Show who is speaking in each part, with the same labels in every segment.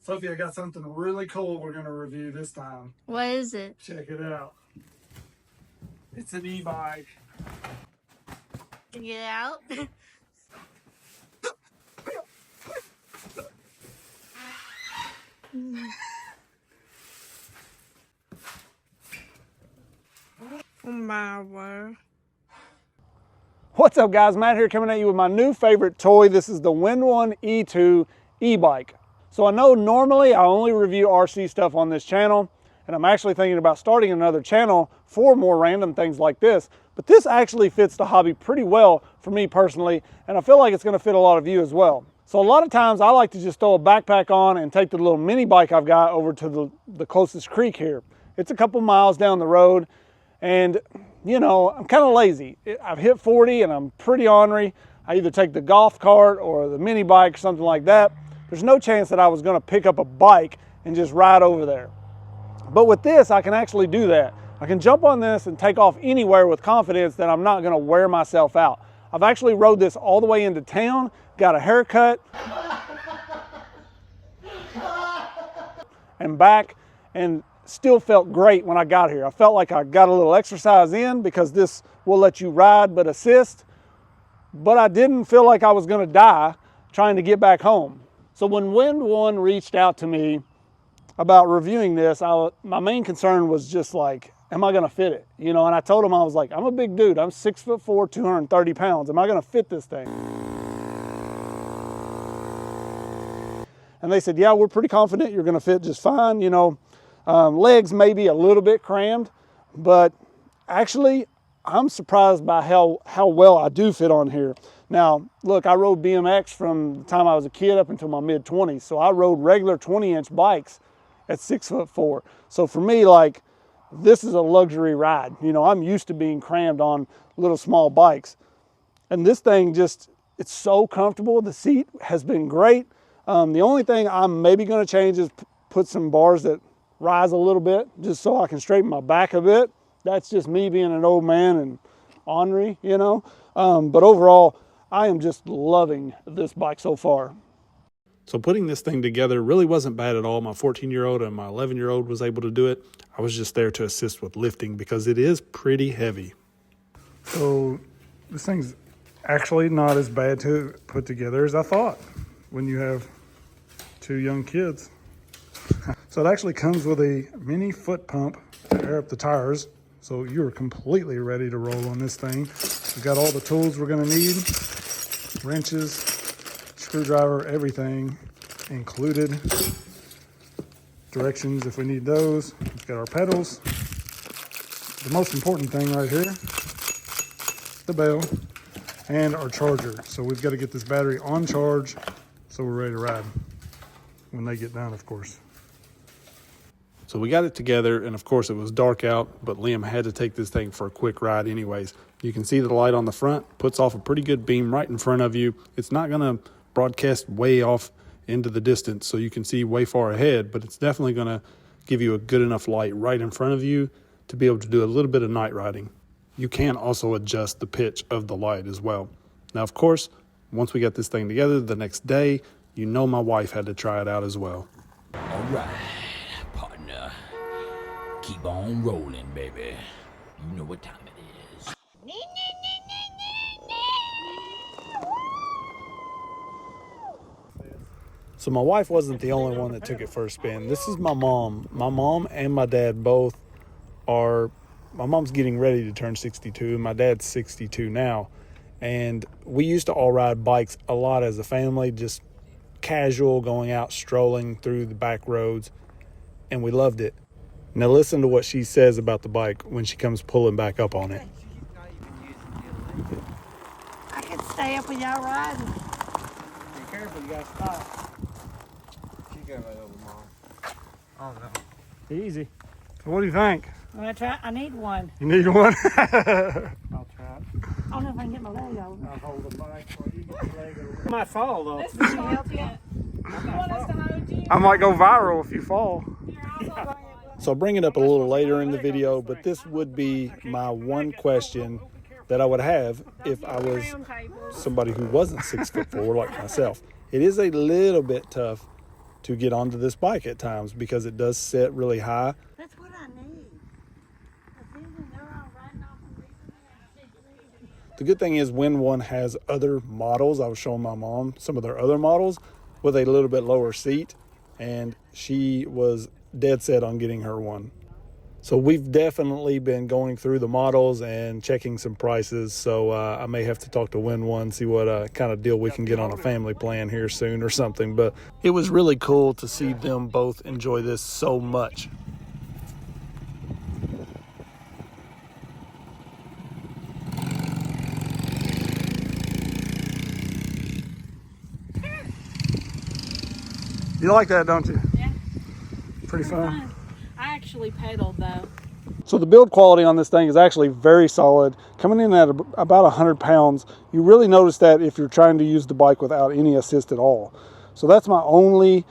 Speaker 1: Sophie, I got something really cool we're going to review this time.
Speaker 2: What is it?
Speaker 1: Check it out. It's an e-bike.
Speaker 2: Get out. Oh my word.
Speaker 1: What's up, guys? Matt here, coming at you with my new favorite toy. This is the Windone E2 e-bike. So I know normally I only review RC stuff on this channel, and I'm actually thinking about starting another channel for more random things like this. But this actually fits the hobby pretty well for me personally, and I feel like it's going to fit a lot of you as well. So a lot of times I like to just throw a backpack on and take the little mini bike I've got over to the closest creek here. It's a couple miles down the road, and you know, I'm kind of lazy. I've hit 40 and I'm pretty ornery. I either take the golf cart or the mini bike or something like that. There's no chance that I was going to pick up a bike and just ride over there. But with this, I can actually do that. I can jump on this and take off anywhere with confidence that I'm not going to wear myself out. I've actually rode this all the way into town, got a haircut, and back, and still felt great when I got here. I felt like I got a little exercise in because this will let you ride but assist, but I didn't feel like I was going to die trying to get back home. So when Windone reached out to me about reviewing this, my main concern was just like, am I going to fit it? You know, and I told him, I was like, I'm a big dude. I'm 6'4", 230 pounds. Am I going to fit this thing? And they said, yeah, we're pretty confident you're going to fit just fine. You know, legs may be a little bit crammed, but actually I'm surprised by how well I do fit on here. Now, look, I rode BMX from the time I was a kid up until my mid-20s. So I rode regular 20-inch bikes at 6'4". So for me, like, this is a luxury ride. You know, I'm used to being crammed on little small bikes. And this thing just, it's so comfortable. The seat has been great. The only thing I'm maybe going to change is put some bars that rise a little bit, just so I can straighten my back a bit. That's just me being an old man and ornery, you know. But overall, I am just loving this bike so far.
Speaker 3: So putting this thing together really wasn't bad at all. My 14-year-old and my 11-year-old was able to do it. I was just there to assist with lifting because it is pretty heavy.
Speaker 1: So this thing's actually not as bad to put together as I thought when you have two young kids. So it actually comes with a mini foot pump to air up the tires. So you're completely ready to roll on this thing. We've got all the tools we're gonna need, wrenches, screwdriver, everything included. Directions if we need those. We've got our pedals. The most important thing right here, the bell, and our charger. So we've got to get this battery on charge so we're ready to ride when they get done, of course.
Speaker 3: So we got it together, and of course it was dark out, but Liam had to take this thing for a quick ride anyways. You can see the light on the front puts off a pretty good beam right in front of you. It's not going to broadcast way off into the distance so you can see way far ahead, but it's definitely going to give you a good enough light right in front of you to be able to do a little bit of night riding. You can also adjust the pitch of the light as well. Now, of course, once we got this thing together the next day, you know my wife had to try it out as well.
Speaker 4: All right, partner. Keep on rolling, baby. You know what time it is.
Speaker 3: So my wife wasn't the only one that took it for a spin. This is my mom. My mom and my dad both are, my mom's getting ready to turn 62, and my dad's 62 now. And we used to all ride bikes a lot as a family, just casual, going out, strolling through the back roads, and we loved it. Now listen to what she says about the bike when she comes pulling back up on it.
Speaker 2: I can stay up with y'all riding.
Speaker 1: Be careful, you gotta stop.
Speaker 5: She got right over, Mom. Oh no.
Speaker 1: Easy. So what do you think?
Speaker 2: I'm gonna try. I need one.
Speaker 1: You need one?
Speaker 5: I'll try.
Speaker 2: I don't know if I can get my leg over.
Speaker 5: I'll hold the bike while you get your leg over.
Speaker 1: You might fall though.
Speaker 2: This is help you. You want us to hold you?
Speaker 1: I might go viral if you fall.
Speaker 3: So I'll bring it up a little later in the video, but this would be my one question that I would have if I was somebody who wasn't 6'4" like myself. It is a little bit tough to get onto this bike at times because it does set really high.
Speaker 2: That's what I need. Because even though I'm riding off and leaving there,
Speaker 3: The good thing is Windone has other models. I was showing my mom some of their other models with a little bit lower seat, and she was dead set on getting her one. So we've definitely been going through the models and checking some prices. So I may have to talk to Windone, see what kind of deal we can get on a family plan here soon or something. But it was really cool to see them both enjoy this so much. You like that, don't you?
Speaker 2: yeah.
Speaker 3: Pretty fun.
Speaker 2: I actually pedaled though.
Speaker 1: So the build quality on this thing is actually very solid. Coming in at about 100 pounds, you really notice that if you're trying to use the bike without any assist at all. So that's my only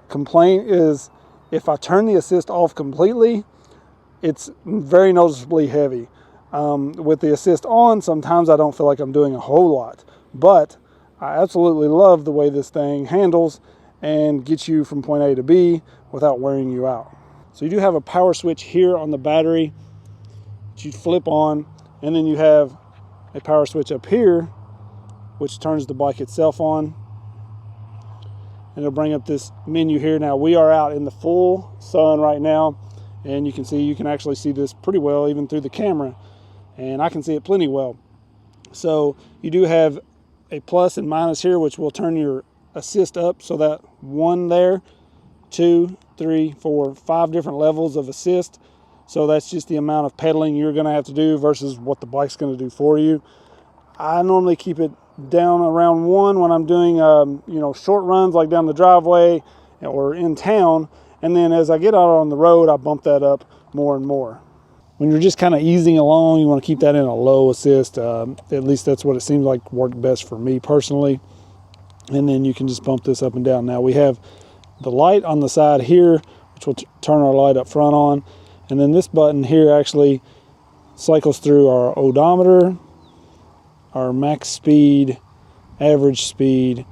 Speaker 1: complaint, is if I turn the assist off completely, it's very noticeably heavy. With the assist on, sometimes I don't feel like I'm doing a whole lot, but I absolutely love the way this thing handles and gets you from point A to B without wearing you out. So you do have a power switch here on the battery that you flip on, and then you have a power switch up here which turns the bike itself on, and it'll bring up this menu here. Now we are out in the full sun right now, and you can actually see this pretty well even through the camera, and I can see it plenty well. So you do have a plus and minus here, which will turn your assist up, so that 1 there, 2, 3, 4, 5 different levels of assist. So that's just the amount of pedaling you're going to have to do versus what the bike's going to do for you. I normally keep it down around 1 when I'm doing short runs like down the driveway or in town, and then as I get out on the road I bump that up more and more. When you're just kind of easing along, you want to keep that in a low assist. At least that's what it seems like worked best for me personally. And then you can just bump this up and down. Now we have the light on the side here, which will turn our light up front on, and then this button here actually cycles through our odometer, our max speed, average speed,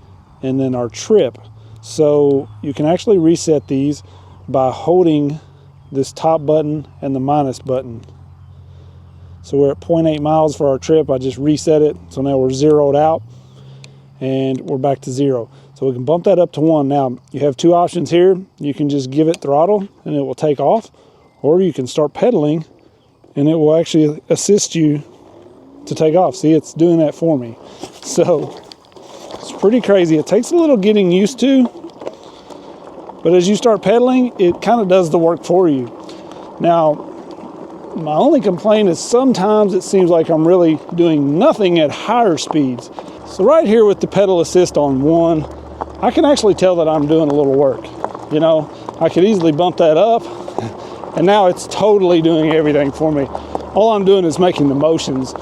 Speaker 1: and then our trip. So you can actually reset these by holding this top button and the minus button. So we're at 0.8 miles for our trip. I just reset it, so now we're zeroed out and we're back to 0. So we can bump that up to 1. Now you have 2 options here. You can just give it throttle and it will take off, or you can start pedaling and it will actually assist you to take off. See, it's doing that for me. So it's pretty crazy. It takes a little getting used to, but as you start pedaling, it kind of does the work for you. Now, my only complaint is sometimes it seems like I'm really doing nothing at higher speeds. So right here with the pedal assist on 1, I can actually tell that I'm doing a little work. You know, I could easily bump that up, and now it's totally doing everything for me. All I'm doing is making the motions,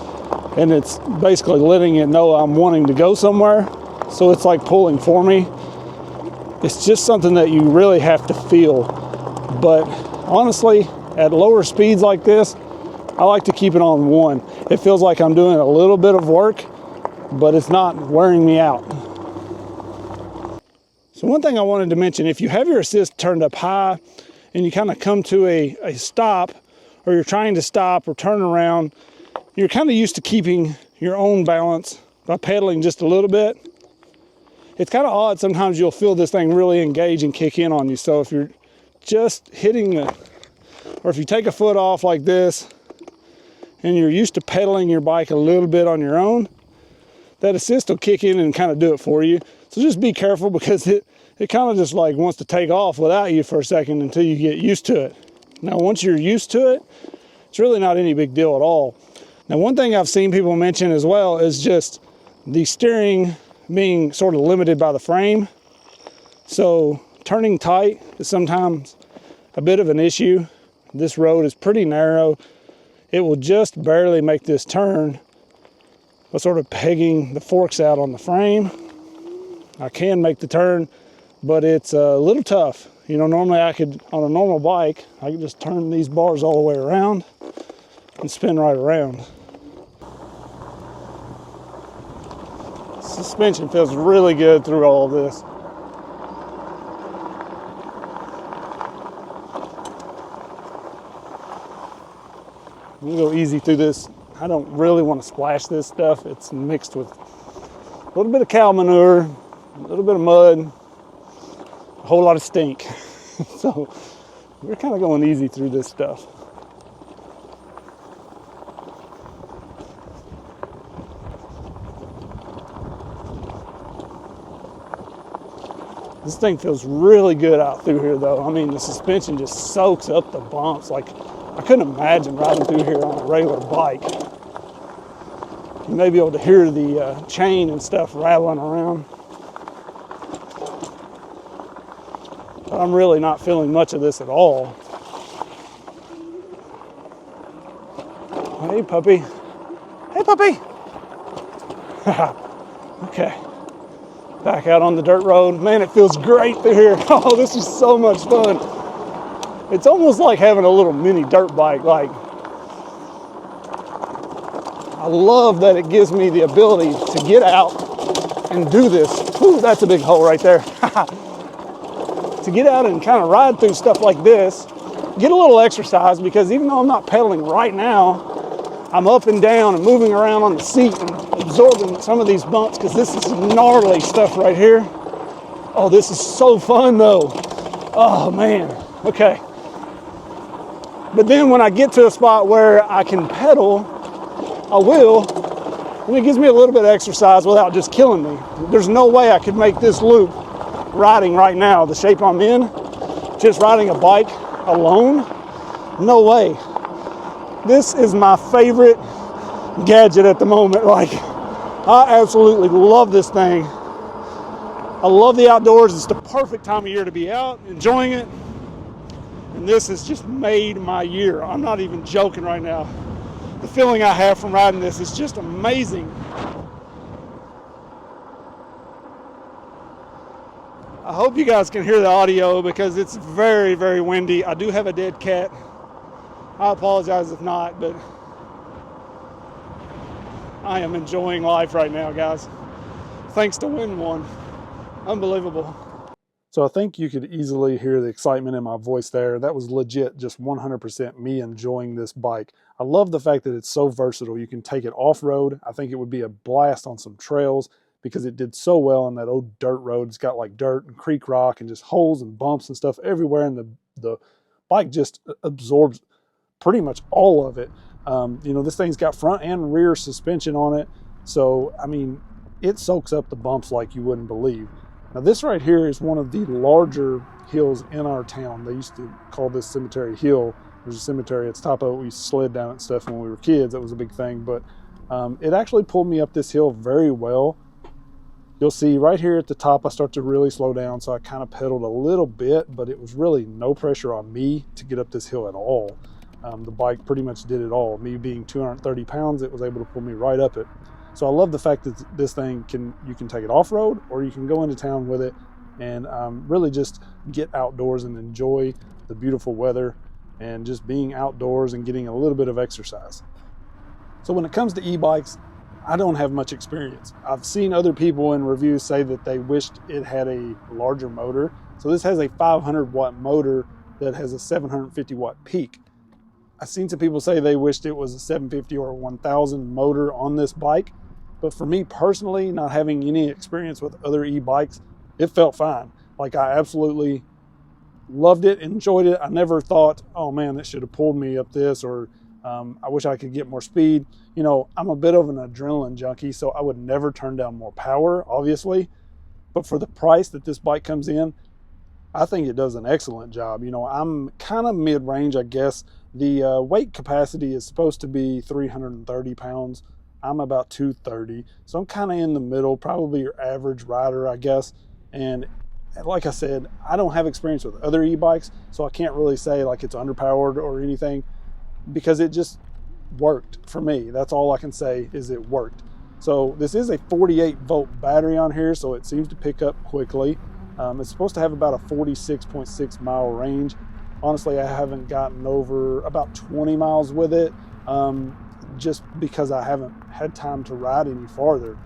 Speaker 1: and it's basically letting it know I'm wanting to go somewhere. So it's like pulling for me. It's just something that you really have to feel. But honestly, at lower speeds like this, I like to keep it on 1. It feels like I'm doing a little bit of work, but it's not wearing me out. So one thing I wanted to mention, if you have your assist turned up high and you kind of come to a stop, or you're trying to stop or turn around, you're kind of used to keeping your own balance by pedaling just a little bit. It's kind of odd, sometimes you'll feel this thing really engage and kick in on you. So if you're just hitting or if you take a foot off like this and you're used to pedaling your bike a little bit on your own, that assist will kick in and kind of do it for you. So just be careful, because it kind of just like wants to take off without you for a second until you get used to it. Now, once you're used to it, it's really not any big deal at all. Now, one thing I've seen people mention as well is just the steering being sort of limited by the frame. So turning tight is sometimes a bit of an issue. This road is pretty narrow. It will just barely make this turn by sort of pegging the forks out on the frame. I can make the turn, but it's a little tough. You know, normally I could, on a normal bike, I could just turn these bars all the way around and spin right around. Suspension feels really good through all of this. I'm gonna go easy through this. I don't really want to splash this stuff. It's mixed with a little bit of cow manure, a little bit of mud, a whole lot of stink. So we're kind of going easy through this stuff. This thing feels really good out through here though. I mean, the suspension just soaks up the bumps. Like, I couldn't imagine riding through here on a regular bike. You may be able to hear the chain and stuff rattling around. But I'm really not feeling much of this at all. Hey, puppy. Hey, puppy. Okay. Back out on the dirt road. Man, it feels great through here. Oh, this is so much fun. It's almost like having a little mini dirt bike. Like, I love that it gives me the ability to get out and do this. Ooh, that's a big hole right there. To get out and kind of ride through stuff like this, get a little exercise, because even though I'm not pedaling right now, I'm up and down and moving around on the seat and absorbing some of these bumps, because this is gnarly stuff right here. Oh, this is so fun though. Oh man, okay. But then when I get to a spot where I can pedal, I will, and it gives me a little bit of exercise without just killing me. There's no way I could make this loop riding right now, the shape I'm in, just riding a bike alone. No way. This is my favorite gadget at the moment. Like, I absolutely love this thing. I love the outdoors. It's the perfect time of year to be out enjoying it. And this has just made my year. I'm not even joking right now. The feeling I have from riding this is just amazing. I hope you guys can hear the audio because it's very, very windy. I do have a dead cat. I apologize if not, but I am enjoying life right now, guys. Thanks to Windone. Unbelievable. So I think you could easily hear the excitement in my voice there. That was legit just 100% me enjoying this bike. I love the fact that it's so versatile. You can take it off-road. I think it would be a blast on some trails because it did so well on that old dirt road. It's got like dirt and creek rock and just holes and bumps and stuff everywhere, and the bike just absorbs pretty much all of it. You know, this thing's got front and rear suspension on it. So, I mean, it soaks up the bumps like you wouldn't believe. Now, this right here is one of the larger hills in our town. They used to call this Cemetery Hill. There's a cemetery at the top of it. We used to sled down and stuff when we were kids. That was a big thing. But it actually pulled me up this hill very well. You'll see right here at the top, I start to really slow down. So I kind of pedaled a little bit, but it was really no pressure on me to get up this hill at all. The bike pretty much did it all. Me being 230 pounds, it was able to pull me right up it. So I love the fact that this thing you can take it off-road or you can go into town with it and really just get outdoors and enjoy the beautiful weather and just being outdoors and getting a little bit of exercise. So when it comes to e-bikes, I don't have much experience. I've seen other people in reviews say that they wished it had a larger motor. So this has a 500 watt motor that has a 750 watt peak. I've seen some people say they wished it was a 750 or a 1000 motor on this bike. But for me personally, not having any experience with other e-bikes, it felt fine. Like, I absolutely loved it, enjoyed it. I never thought, oh man, that should have pulled me up this, or I wish I could get more speed. You know, I'm a bit of an adrenaline junkie, so I would never turn down more power, obviously. But for the price that this bike comes in, I think it does an excellent job. You know, I'm kind of mid-range, I guess. The weight capacity is supposed to be 330 pounds. I'm about 230, so I'm kind of in the middle, probably your average rider, I guess. And like I said, I don't have experience with other e-bikes, so I can't really say like it's underpowered or anything, because it just worked for me. That's all I can say, is it worked. So this is a 48 volt battery on here, so it seems to pick up quickly. It's supposed to have about a 46.6 mile range. Honestly, I haven't gotten over about 20 miles with it, just because I haven't had time to ride any farther.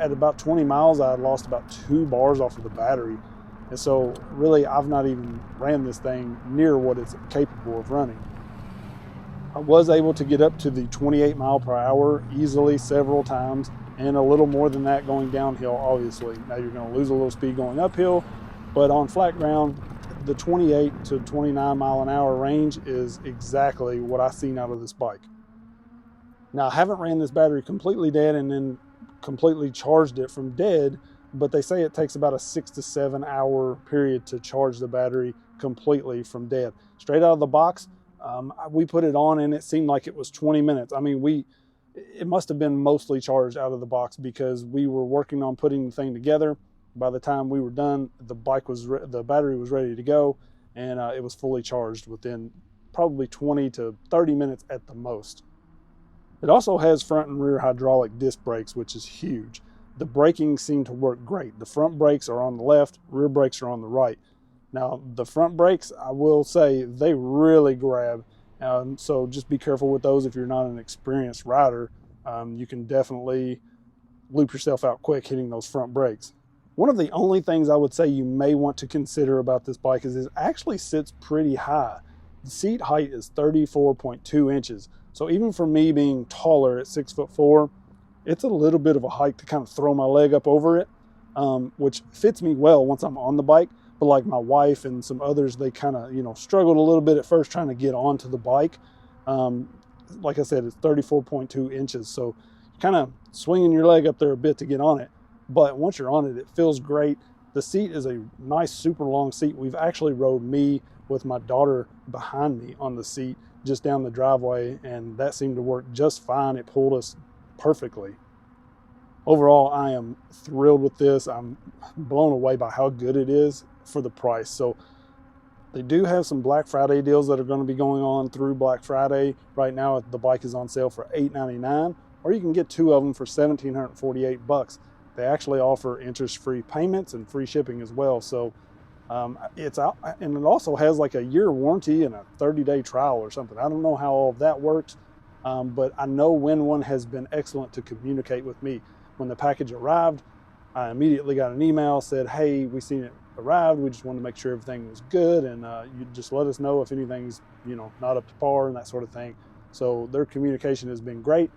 Speaker 1: At about 20 miles, I had lost about 2 bars off of the battery. And so really, I've not even ran this thing near what it's capable of running.
Speaker 3: I was able to get up to the 28 mile per hour easily several times, and a little more than that going downhill, obviously. Now you're going to lose a little speed going uphill, but on flat ground, the 28 to 29 mile an hour range is exactly what I've seen out of this bike. Now, I haven't ran this battery completely dead and then completely charged it from dead, but they say it takes about a 6 to 7 hour period to charge the battery completely from dead. Straight out of the box, we put it on and it seemed like it was 20 minutes. I mean, it must have been mostly charged out of the box because we were working on putting the thing together. By the time we were done, the battery was ready to go, and it was fully charged within probably 20 to 30 minutes at the most. It also has front and rear hydraulic disc brakes, which is huge. The braking seemed to work great. The front brakes are on the left, rear brakes are on the right. Now, the front brakes, I will say, they really grab. So just be careful with those if you're not an experienced rider. You can definitely loop yourself out quick hitting those front brakes. One of the only things I would say you may want to consider about this bike is it actually sits pretty high. The seat height is 34.2 inches. So even for me being taller at 6'4", it's a little bit of a height to kind of throw my leg up over it, which fits me well once I'm on the bike. But like my wife and some others, they kind of, struggled a little bit at first trying to get onto the bike. Like I said, it's 34.2 inches. So you're kind of swinging your leg up there a bit to get on it. But once you're on it, it feels great. The seat is a nice, super long seat. We've actually rode me with my daughter behind me on the seat just down the driveway, and that seemed to work just fine. It pulled us perfectly. Overall, I am thrilled with this. I'm blown away by how good it is for the price. So they do have some Black Friday deals that are going to be going on through Black Friday. Right now, the bike is on sale for $899, or you can get two of them for $1,748. They actually offer interest-free payments and free shipping as well. So it's out, and it also has like a year warranty and a 30-day trial or something. I don't know how all of that works, but I know Windone has been excellent to communicate with me. When the package arrived, I immediately got an email, said, hey, we seen it arrived. We just wanted to make sure everything was good, and you just let us know if anything's not up to par and that sort of thing. So their communication has been great.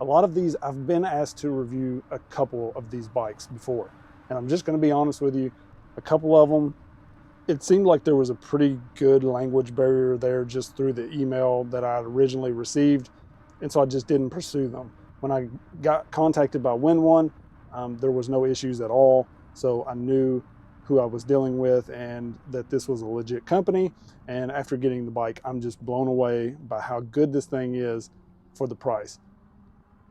Speaker 3: A lot of these, I've been asked to review a couple of these bikes before, and I'm just going to be honest with you. A couple of them, it seemed like there was a pretty good language barrier there just through the email that I originally received, and so I just didn't pursue them. When I got contacted by Windone, there was no issues at all, so I knew who I was dealing with and that this was a legit company. And after getting the bike, I'm just blown away by how good this thing is for the price.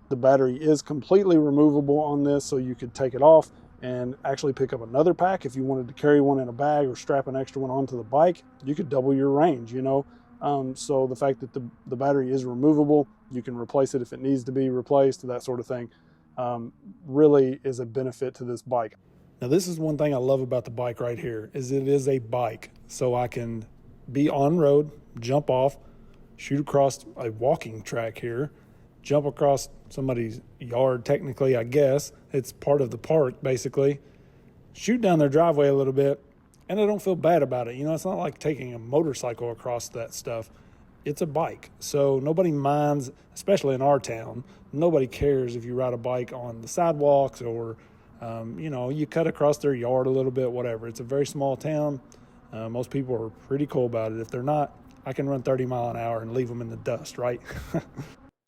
Speaker 3: The battery is completely removable on this, so you could take it off and actually pick up another pack. If you wanted to carry one in a bag or strap an extra one onto the bike, you could double your range, So the fact that the battery is removable, you can replace it if it needs to be replaced, that sort of thing, really is a benefit to this bike. Now, this is one thing I love about the bike right here, is it is a bike. So I can be on road, jump off, shoot across a walking track here, jump across somebody's yard, technically, I guess. It's part of the park, basically. Shoot down their driveway a little bit, and I don't feel bad about it. It's not like taking a motorcycle across that stuff. It's a bike. So nobody minds, especially in our town. Nobody cares if you ride a bike on the sidewalks or, you cut across their yard a little bit, whatever. It's a very small town. Most people are pretty cool about it. If they're not, I can run 30 miles an hour and leave them in the dust, right?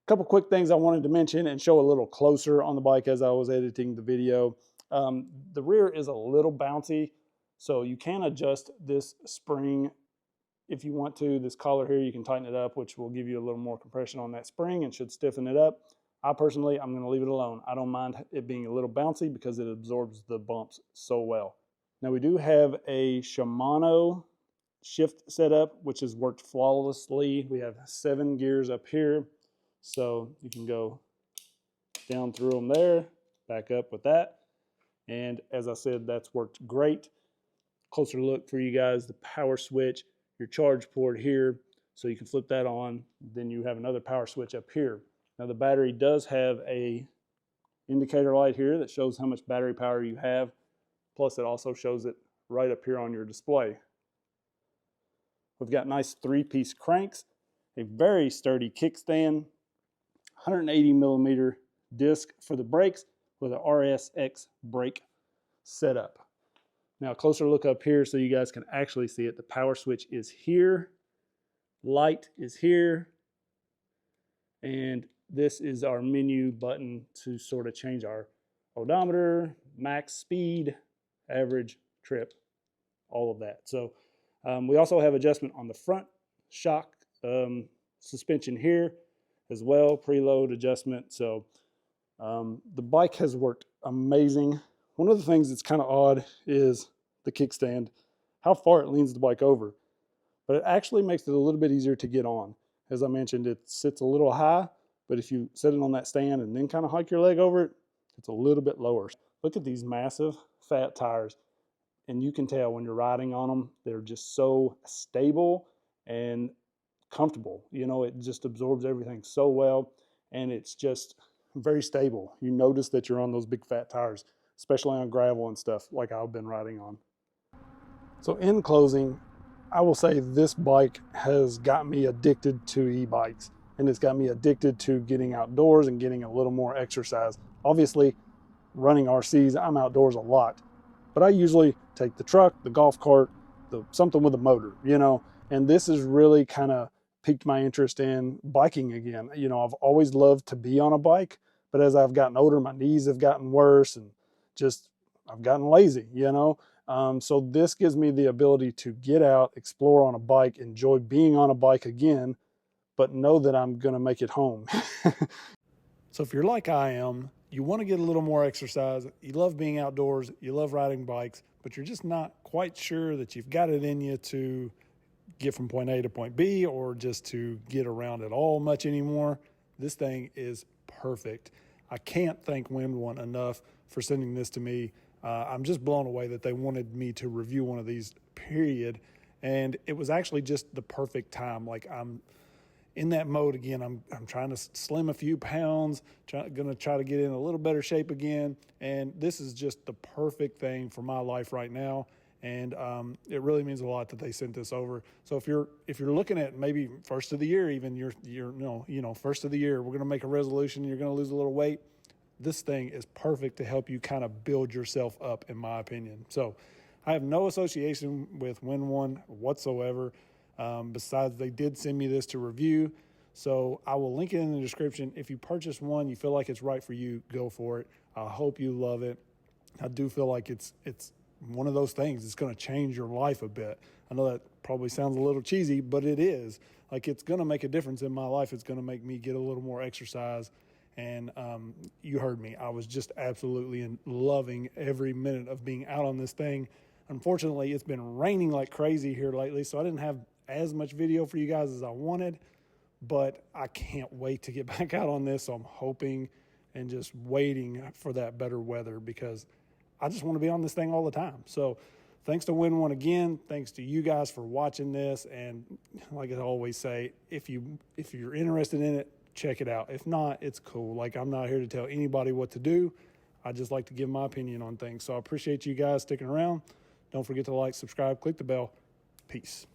Speaker 3: Couple quick things I wanted to mention and show a little closer on the bike as I was editing the video. The rear is a little bouncy, so you can adjust this spring if you want to. This collar here, you can tighten it up, which will give you a little more compression on that spring and should stiffen it up. I'm going to leave it alone. I don't mind it being a little bouncy because it absorbs the bumps so well. Now we do have a Shimano shift setup, which has worked flawlessly. We have 7 gears up here. So you can go down through them there, back up with that. And as I said, that's worked great. Closer look for you guys, the power switch, your charge port here. So you can flip that on. Then you have another power switch up here. Now the battery does have a indicator light here that shows how much battery power you have. Plus it also shows it right up here on your display. We've got nice 3-piece cranks. a very sturdy kickstand, 180 millimeter disc for the brakes with an RSX brake setup. Now, a closer look up here so you guys can actually see it. The power switch is here, light is here, and this is our menu button to sort of change our odometer, max speed, average trip, all of that. So we also have adjustment on the front shock suspension here as well, preload adjustment. So the bike has worked amazing. One of the things that's kind of odd is the kickstand, how far it leans the bike over, but it actually makes it a little bit easier to get on. As I mentioned, it sits a little high, but if you set it on that stand and then kind of hike your leg over it, it's a little bit lower. Look at these massive fat tires, and you can tell when you're riding on them, they're just so stable and comfortable. You know, it just absorbs everything so well, and it's just very stable. You notice that you're on those big fat tires, especially on gravel and stuff like I've been riding on. So in closing, I will say this bike has got me addicted to e-bikes, and it's got me addicted to getting outdoors and getting a little more exercise. Obviously, running RCs, I'm outdoors a lot, but I usually take the truck, the golf cart, something with a motor, you know, and this has really kind of piqued my interest in biking again. You know, I've always loved to be on a bike, but as I've gotten older, my knees have gotten worse and just, I've gotten lazy, you know. So this gives me the ability to get out, explore on a bike, enjoy being on a bike again, but know that I'm going to make it home. So if you're like I am, you want to get a little more exercise, you love being outdoors, you love riding bikes, but you're just not quite sure that you've got it in you to get from point A to point B or just to get around at all much anymore, this thing is perfect. I can't thank Windone enough for sending this to me. I'm just blown away that they wanted me to review one of these, period. And it was actually just the perfect time. Like, I'm in that mode again. I'm trying to slim a few pounds, gonna try to get in a little better shape again. And this is just the perfect thing for my life right now. And it really means a lot that they sent this over. So if you're looking at maybe first of the year, even first of the year, we're gonna make a resolution, you're gonna lose a little weight, this thing is perfect to help you kind of build yourself up, in my opinion. So I have no association with Windone whatsoever. Besides, they did send me this to review. So I will link it in the description. If you purchase one, you feel like it's right for you, go for it. I hope you love it. I do feel like it's one of those things that's going to change your life a bit. I know that probably sounds a little cheesy, but it is. Like, it's going to make a difference in my life. It's going to make me get a little more exercise. And you heard me. I was just absolutely loving every minute of being out on this thing. Unfortunately, it's been raining like crazy here lately, so I didn't have as much video for you guys as I wanted, but I can't wait to get back out on this. So I'm hoping and just waiting for that better weather because I just want to be on this thing all the time. So thanks to Windone again. Thanks to you guys for watching this. And like I always say, if you're interested in it, check it out. If not, it's cool. Like, I'm not here to tell anybody what to do. I just like to give my opinion on things. So I appreciate you guys sticking around. Don't forget to like, subscribe, click the bell. Peace.